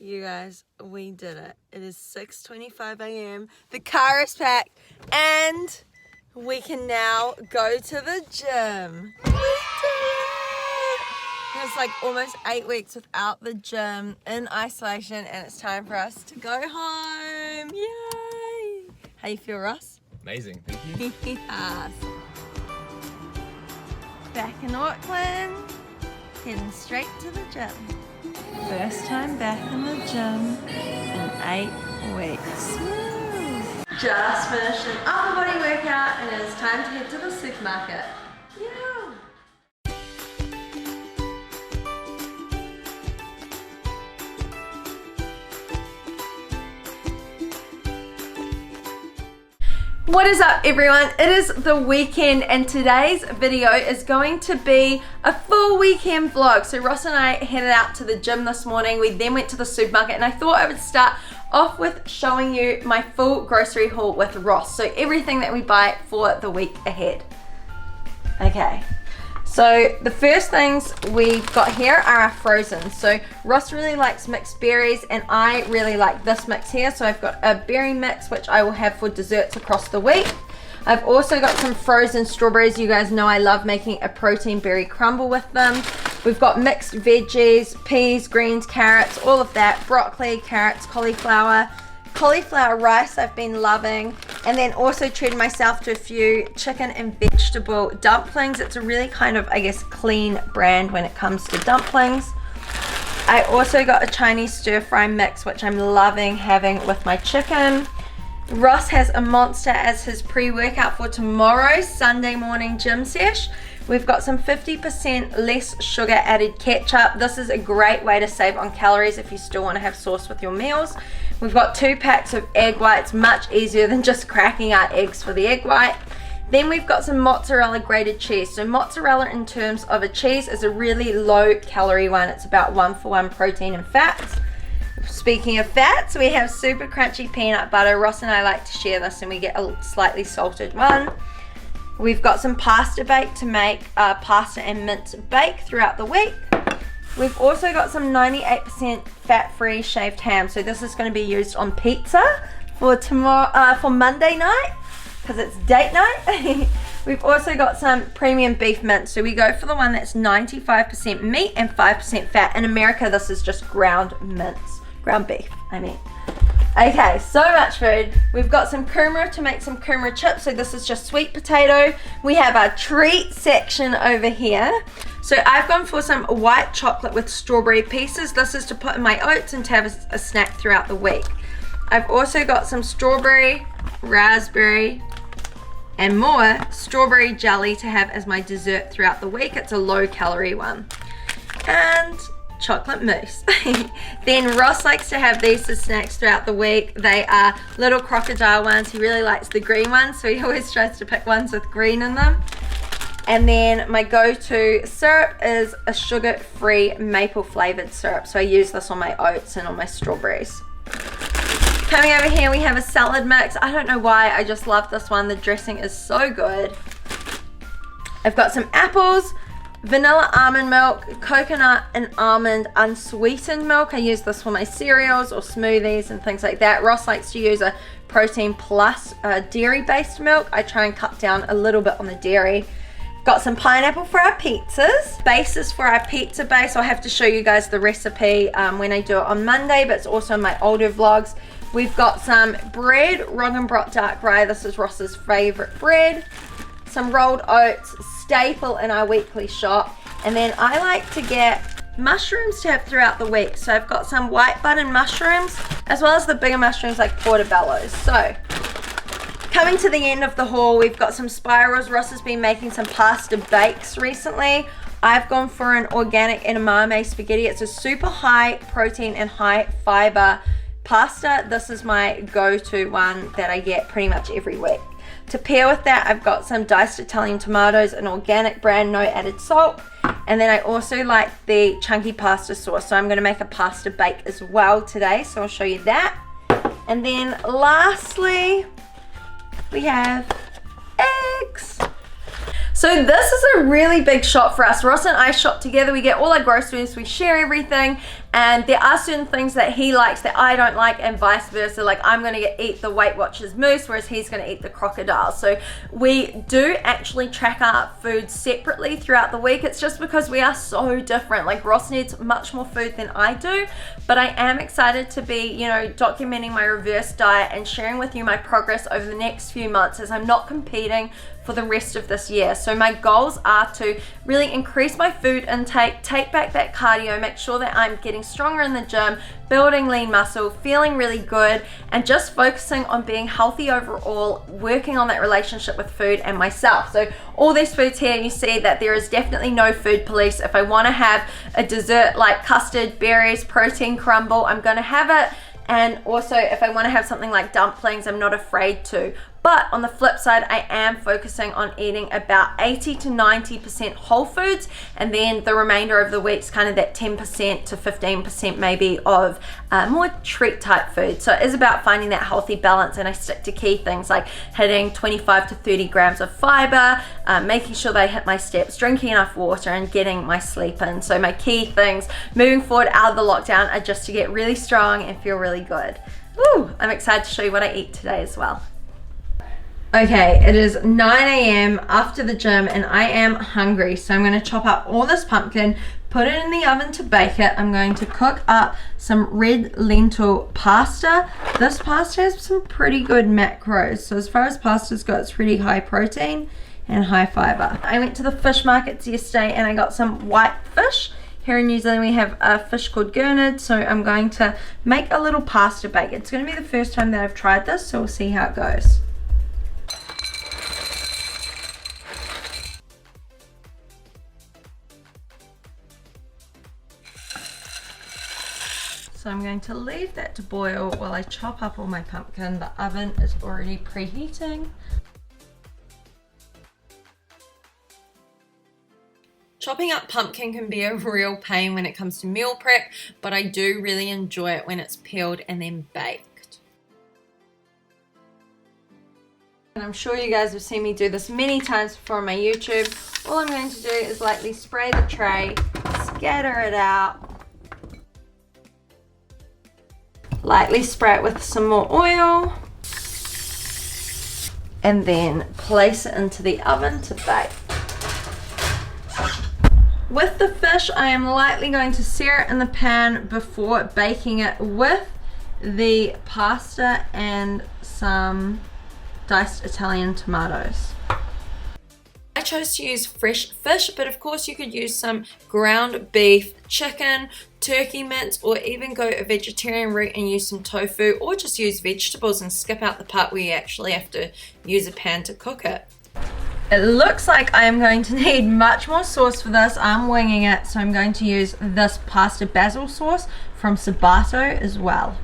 You guys, we did it. It is 6:25 a.m. The car is packed and we can now go to the gym. We did it! It's like almost 8 weeks without the gym in isolation and it's time for us to go home. Yay! How you feel, Ross? Amazing, thank you. Yes. Back in Auckland, heading straight to the gym. First time back in the gym in 8 weeks. Woo. Just finished an upper body workout and it is time to head to the supermarket. Yeah. What is up everyone? It is the weekend and today's video is going to be a full weekend vlog. So Ross and I headed out to the gym this morning. We then went to the supermarket and I thought I would start off with showing you my full grocery haul with Ross. So everything that we buy for the week ahead. Okay. So the first things we've got here are our frozen. So Ross really likes mixed berries and I really like this mix here. So I've got a berry mix which I will have for desserts across the week. I've also got some frozen strawberries. You guys know I love making a protein berry crumble with them. We've got mixed veggies, peas, greens, carrots, all of that. Broccoli, carrots, cauliflower rice I've been loving, and then also treated myself to a few chicken and vegetable dumplings. It's a really kind of, I guess, clean brand when it comes to dumplings. I also got a Chinese stir fry mix which I'm loving having with my chicken. Ross has a Monster as his pre-workout for tomorrow's Sunday morning gym sesh. We've got some 50% less sugar added ketchup. This is a great way to save on calories if you still want to have sauce with your meals. We've got 2 packs of egg whites, much easier than just cracking out eggs for the egg white. Then we've got some mozzarella grated cheese. So mozzarella in terms of a cheese is a really low calorie one. It's about 1-for-1 protein and fats. Speaking of fats, we have super crunchy peanut butter. Ross and I like to share this and we get a slightly salted one. We've got some pasta bake to make pasta and mince bake throughout the week. We've also got some 98% fat-free shaved ham. So this is going to be used on pizza for tomorrow, for Monday night, because it's date night. We've also got some premium beef mince. So we go for the one that's 95% meat and 5% fat. In America, this is just ground mince, ground beef, I mean. Okay, so much food. We've got some kumara to make some kumara chips. So this is just sweet potato. We have our treat section over here. So I've gone for some white chocolate with strawberry pieces. This is to put in my oats and to have a snack throughout the week. I've also got some strawberry, raspberry, and more strawberry jelly to have as my dessert throughout the week. It's a low calorie one. And chocolate mousse. Then Ross likes to have these as snacks throughout the week. They are little crocodile ones. He really likes the green ones, so he always tries to pick ones with green in them. And then my go-to syrup is a sugar-free maple flavored syrup. So I use this on my oats and on my strawberries. Coming over here, we have a salad mix. I don't know why, I just love this one. The dressing is so good. I've got some apples, vanilla almond milk, coconut and almond unsweetened milk. I use this for my cereals or smoothies and things like that. Ross likes to use a protein plus dairy-based milk. I try and cut down a little bit on the dairy. Got some pineapple for our pizzas. Bases for our pizza base. I'll have to show you guys the recipe when I do it on Monday, but it's also in my older vlogs. We've got some bread, Roggenbrot dark rye. This is Ross's favorite bread. Some rolled oats, staple in our weekly shop. And then I like to get mushrooms to have throughout the week. So I've got some white button mushrooms, as well as the bigger mushrooms like portobellos. So coming to the end of the haul, we've got some spirals. Ross has been making some pasta bakes recently. I've gone for an organic edamame spaghetti. It's a super high protein and high fiber pasta. This is my go-to one that I get pretty much every week. To pair with that, I've got some diced Italian tomatoes, an organic brand, no added salt. And then I also like the chunky pasta sauce. So I'm going to make a pasta bake as well today. So I'll show you that. And then lastly, we have eggs. So this is a really big shop for us. Ross and I shop together. We get all our groceries, we share everything, and there are certain things that he likes that I don't like, and vice versa. Like, I'm going to eat the Weight Watchers moose, whereas he's going to eat the crocodile. So we do actually track our food separately throughout the week. It's just because we are so different. Like, Ross needs much more food than I do, but I am excited to be, you know, documenting my reverse diet and sharing with you my progress over the next few months, as I'm not competing for the rest of this year. So my goals are to really increase my food intake, take back that cardio, make sure that I'm getting stronger in the gym, building lean muscle, feeling really good, and just focusing on being healthy overall, working on that relationship with food and myself. So all these foods here, you see that there is definitely no food police. If I want to have a dessert like custard, berries, protein crumble, I'm going to have it. And also, if I want to have something like dumplings, I'm not afraid to. But on the flip side, I am focusing on eating about 80 to 90% whole foods, and then the remainder of the week's kind of that 10% to 15% maybe of more treat type food. So it is about finding that healthy balance, and I stick to key things like hitting 25 to 30 grams of fiber, making sure that I hit my steps, drinking enough water, and getting my sleep in. So my key things moving forward out of the lockdown are just to get really strong and feel really good. Ooh, I'm excited to show you what I eat today as well. Okay, it is 9 a.m. after the gym and I am hungry, so I'm going to chop up all this pumpkin, put it in the oven to bake it. I'm going to cook up some red lentil pasta. This pasta has some pretty good macros, so as far as pasta's go, it's pretty high protein and high fiber. I went to the fish markets yesterday and I got some white fish. Here in New Zealand we have a fish called gurnard, so I'm going to make a little pasta bake. It's going to be the first time that I've tried this, so we'll see how it goes. So I'm going to leave that to boil while I chop up all my pumpkin. The oven is already preheating. Chopping up pumpkin can be a real pain when it comes to meal prep, but I do really enjoy it when it's peeled and then baked. And I'm sure you guys have seen me do this many times before on my YouTube. All I'm going to do is lightly spray the tray, scatter it out, lightly spray it with some more oil, and then place it into the oven to bake. With the fish, I am lightly going to sear it in the pan before baking it with the pasta and some diced Italian tomatoes. I chose to use fresh fish, but of course you could use some ground beef, chicken, turkey mince, or even go a vegetarian route and use some tofu, or just use vegetables and skip out the part where you actually have to use a pan to cook it. It looks like I am going to need much more sauce for this. I'm winging it, so I'm going to use this pasta basil sauce from Sabato as well.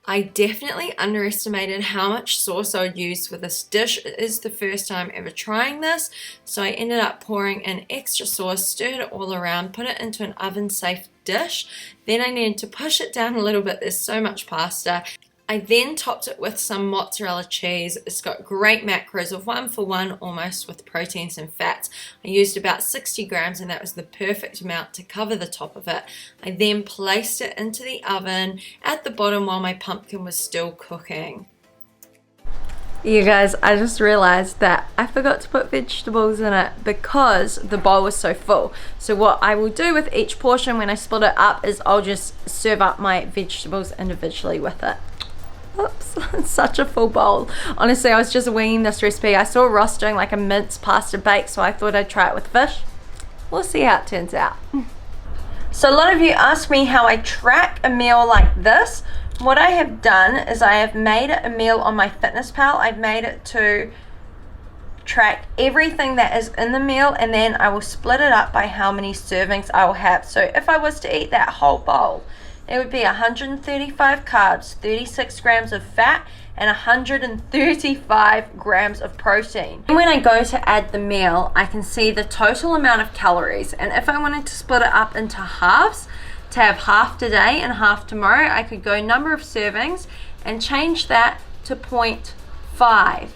I definitely underestimated how much sauce I would use for this dish. It is the first time ever trying this, so I ended up pouring in extra sauce, stirred it all around, put it into an oven-safe dish. Then I needed to push it down a little bit. There's so much pasta. I then topped it with some mozzarella cheese. It's got great macros of 1 for 1 almost with proteins and fats. I used about 60 grams and that was the perfect amount to cover the top of it. I then placed it into the oven at the bottom while my pumpkin was still cooking. You guys, I just realized that I forgot to put vegetables in it because the bowl was so full. So what I will do with each portion when I split it up is I'll just serve up my vegetables individually with it. Oops, it's such a full bowl. Honestly, I was just winging this recipe. I saw Ross doing like a mince pasta bake, so I thought I'd try it with fish. We'll see how it turns out. So a lot of you ask me how I track a meal like this. What I have done is I have made a meal on my FitnessPal. I've made it to track everything that is in the meal, and then I will split it up by how many servings I will have. So if I was to eat that whole bowl, it would be 135 carbs, 36 grams of fat, and 135 grams of protein. And when I go to add the meal, I can see the total amount of calories. And if I wanted to split it up into halves, to have half today and half tomorrow, I could go number of servings and change that to 0.5.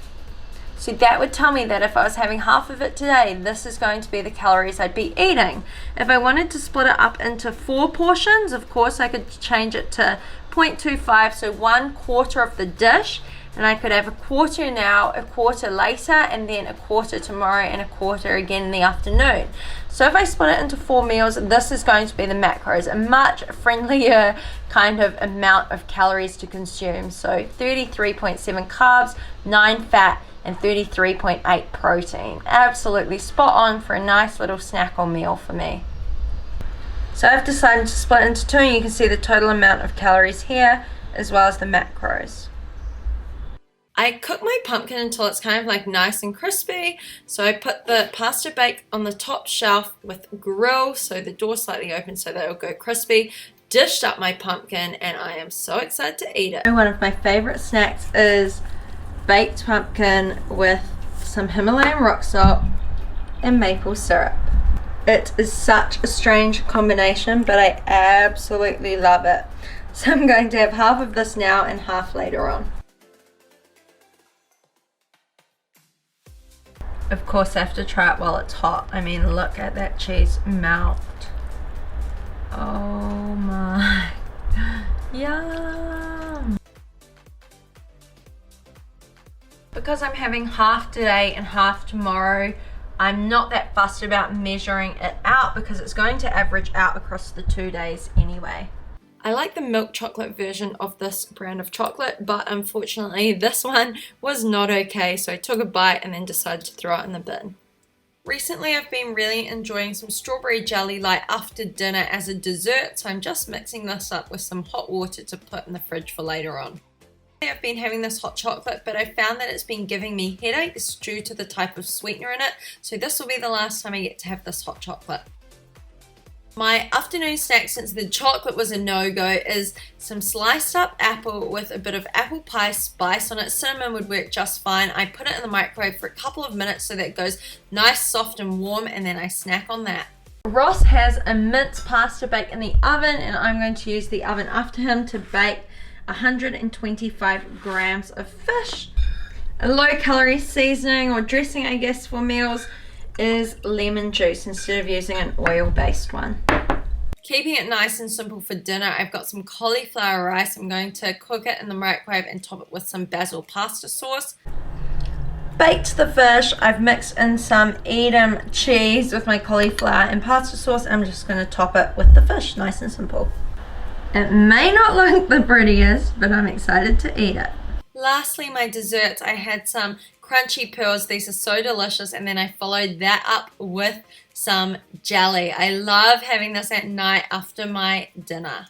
So that would tell me that if I was having half of it today, this is going to be the calories I'd be eating. If I wanted to split it up into 4 portions, of course I could change it to 0.25, so 1/4 of the dish, and I could have a quarter now, a quarter later, and then a quarter tomorrow, and a quarter again in the afternoon. So if I split it into 4 meals, this is going to be the macros, a much friendlier kind of amount of calories to consume. So 33.7 carbs, 9 fat, and 33.8 protein. Absolutely spot on for a nice little snack or meal for me. So I've decided to split into 2, and you can see the total amount of calories here, as well as the macros. I cook my pumpkin until it's kind of like nice and crispy. So I put the pasta bake on the top shelf with grill, so the door slightly open so that it'll go crispy. Dished up my pumpkin, and I am so excited to eat it. One of my favorite snacks is baked pumpkin with some Himalayan rock salt and maple syrup. It is such a strange combination, but I absolutely love it. So I'm going to have half of this now and half later on. Of course I have to try it while it's hot. I mean, look at that cheese melt. Oh my, yum. Because I'm having half today and half tomorrow, I'm not that fussed about measuring it out because it's going to average out across the 2 days anyway. I like the milk chocolate version of this brand of chocolate, but unfortunately this one was not okay, so I took a bite and then decided to throw it in the bin. Recently I've been really enjoying some strawberry jelly like after dinner as a dessert, so I'm just mixing this up with some hot water to put in the fridge for later on. I've been having this hot chocolate, but I found that it's been giving me headaches due to the type of sweetener in it, so this will be the last time I get to have this hot chocolate. My afternoon snack, since the chocolate was a no-go, is some sliced up apple with a bit of apple pie spice on it. Cinnamon would work just fine. I put it in the microwave for a couple of minutes so that it goes nice, soft and warm, and then I snack on that. Ross has a mince pasta bake in the oven, and I'm going to use the oven after him to bake 125 grams of fish. A low-calorie seasoning or dressing, I guess, for meals is lemon juice instead of using an oil-based one. Keeping it nice and simple for dinner, I've got some cauliflower rice. I'm going to cook it in the microwave and top it with some basil pasta sauce. Baked the fish. I've mixed in some Edam cheese with my cauliflower and pasta sauce. I'm just going to top it with the fish, nice and simple. It may not look the prettiest, but I'm excited to eat it. Lastly, my desserts. I had some crunchy pearls. These are so delicious, and then I followed that up with some jelly. I love having this at night after my dinner.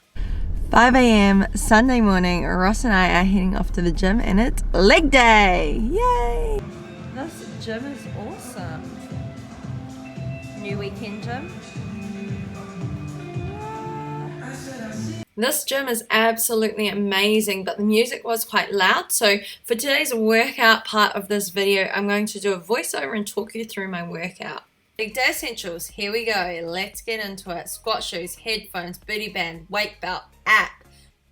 5 a.m. Sunday morning, Ross and I are heading off to the gym, and it's leg day. Yay! This gym is awesome. New weekend gym. This gym is absolutely amazing, but the music was quite loud. So for today's workout part of this video, I'm going to do a voiceover and talk you through my workout. Leg day essentials, here we go. Let's get into it. Squat shoes, headphones, booty band, weight belt, app.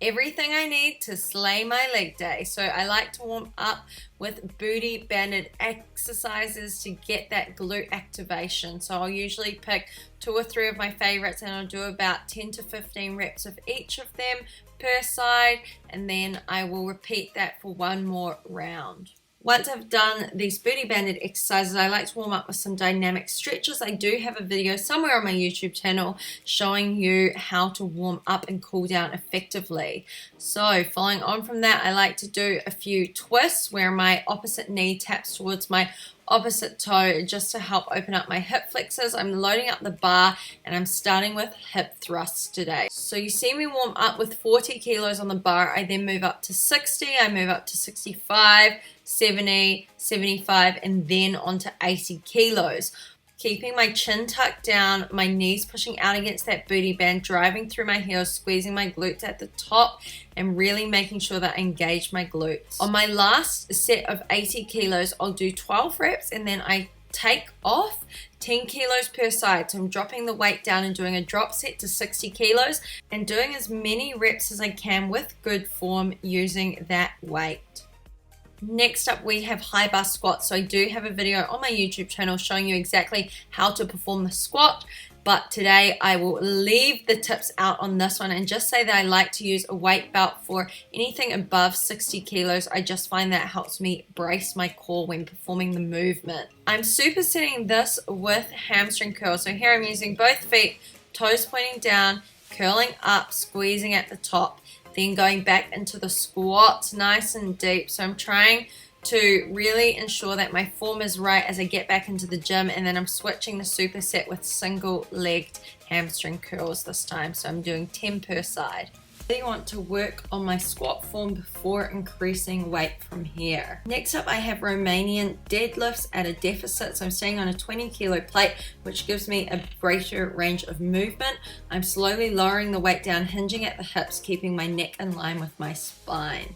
Everything I need to slay my leg day. So I like to warm up with booty banded exercises to get that glute activation. So I'll usually pick 2 or 3 of my favorites, and I'll do about 10 to 15 reps of each of them per side, and then I will repeat that for 1 more round. Once I've done these booty banded exercises, I like to warm up with some dynamic stretches. I do have a video somewhere on my YouTube channel showing you how to warm up and cool down effectively. So following on from that, I like to do a few twists where my opposite knee taps towards my opposite toe just to help open up my hip flexors. I'm loading up the bar and I'm starting with hip thrusts today. So you see me warm up with 40 kilos on the bar. I then move up to 60, I move up to 65, 70, 75, and then onto 80 kilos. Keeping my chin tucked down, my knees pushing out against that booty band, driving through my heels, squeezing my glutes at the top, and really making sure that I engage my glutes. On my last set of 80 kilos, I'll do 12 reps, and then I take off 10 kilos per side. So I'm dropping the weight down and doing a drop set to 60 kilos, and doing as many reps as I can with good form using that weight. Next up, we have high bar squats. So I do have a video on my YouTube channel showing you exactly how to perform the squat, but today I will leave the tips out on this one and just say that I like to use a weight belt for anything above 60 kilos. I just find that helps me brace my core when performing the movement. I'm supersetting this with hamstring curl. So here I'm using both feet, toes pointing down, curling up, squeezing at the top, then going back into the squats nice and deep. So I'm trying to really ensure that my form is right as I get back into the gym, and then I'm switching the superset with single-legged hamstring curls this time. So I'm doing 10 per side. I really want to work on my squat form before increasing weight from here. Next up, I have Romanian deadlifts at a deficit. So I'm staying on a 20 kilo plate, which gives me a greater range of movement. I'm slowly lowering the weight down, hinging at the hips, keeping my neck in line with my spine.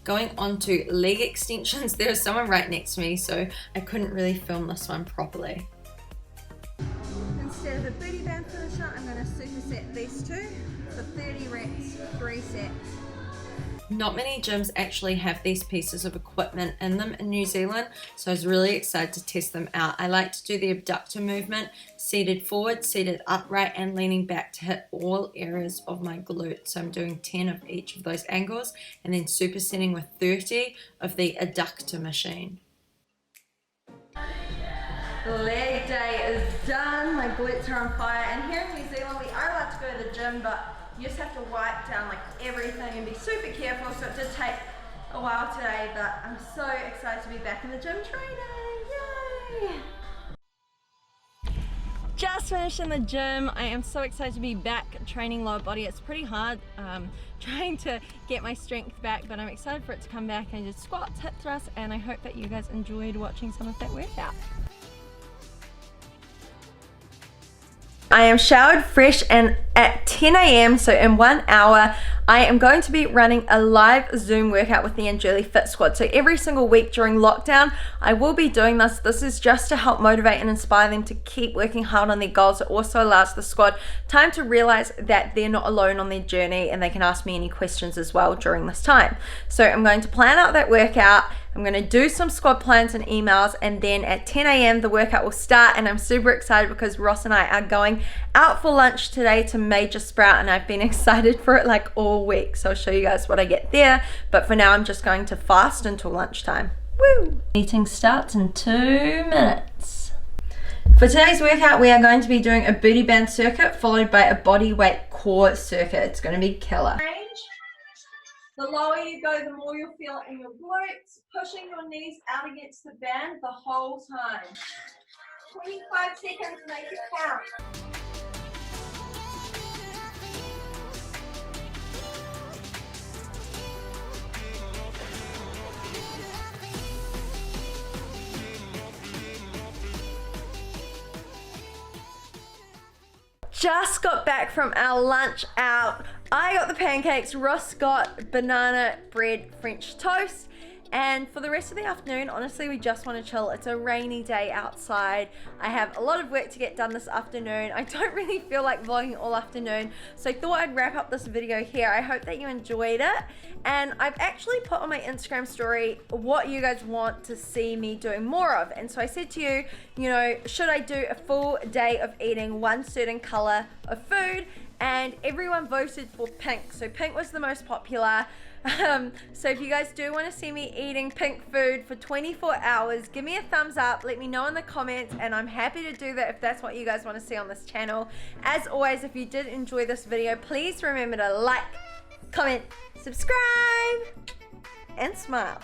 Going on to leg extensions, there's someone right next to me, so I couldn't really film this one properly. Instead of a booty band finisher, I'm going to superset these two for 30 reps, 3 sets. Not many gyms actually have these pieces of equipment in them in New Zealand, so I was really excited to test them out. I like to do the abductor movement, seated forward, seated upright, and leaning back to hit all areas of my glutes. So I'm doing 10 of each of those angles, and then supersetting with 30 of the adductor machine. Leg day is done. My glutes are on fire, and here in New Zealand we are allowed to go to the gym, but you just have to wipe down like everything and be super careful, so it did take a while today, but I'm so excited to be back in the gym training. Yay! Just finished in the gym. I am so excited to be back training lower body. It's pretty hard trying to get my strength back, but I'm excited for it to come back. I did squats, hip thrusts, and I hope that you guys enjoyed watching some of that workout. I am showered fresh, and at 10 a.m, so in 1 hour, I am going to be running a live Zoom workout with the Angeli Fit Squad. So every single week during lockdown, I will be doing this. This is just to help motivate and inspire them to keep working hard on their goals. It also allows the squad time to realize that they're not alone on their journey, and they can ask me any questions as well during this time. So I'm going to plan out that workout. I'm going to do some squad plans and emails, and then at 10 a.m. the workout will start, and I'm super excited because Ross and I are going out for lunch today to Major Sprout, and I've been excited for it like all week. So I'll show you guys what I get there, but for now I'm just going to fast until lunchtime. Woo! Eating starts in 2 minutes. For today's workout, we are going to be doing a booty band circuit followed by a body weight core circuit. It's going to be killer. The lower you go, the more you'll feel it in your glutes, pushing your knees out against the band the whole time. 25 seconds, make it count. Just got back from our lunch out. I got the pancakes, Ross got banana bread French toast, and for the rest of the afternoon, honestly, we just want to chill. It's a rainy day outside. I have a lot of work to get done this afternoon. I don't really feel like vlogging all afternoon, so I thought I'd wrap up this video here. I hope that you enjoyed it, and I've actually put on my Instagram story what you guys want to see me doing more of. And so I said to you, should I do a full day of eating one certain color of food? And everyone voted for pink, so pink was the most popular. So if you guys do want to see me eating pink food for 24 hours, give me a thumbs up, let me know in the comments, and I'm happy to do that if that's what you guys want to see on this channel. As always, if you did enjoy this video, please remember to like, comment, subscribe, and smile.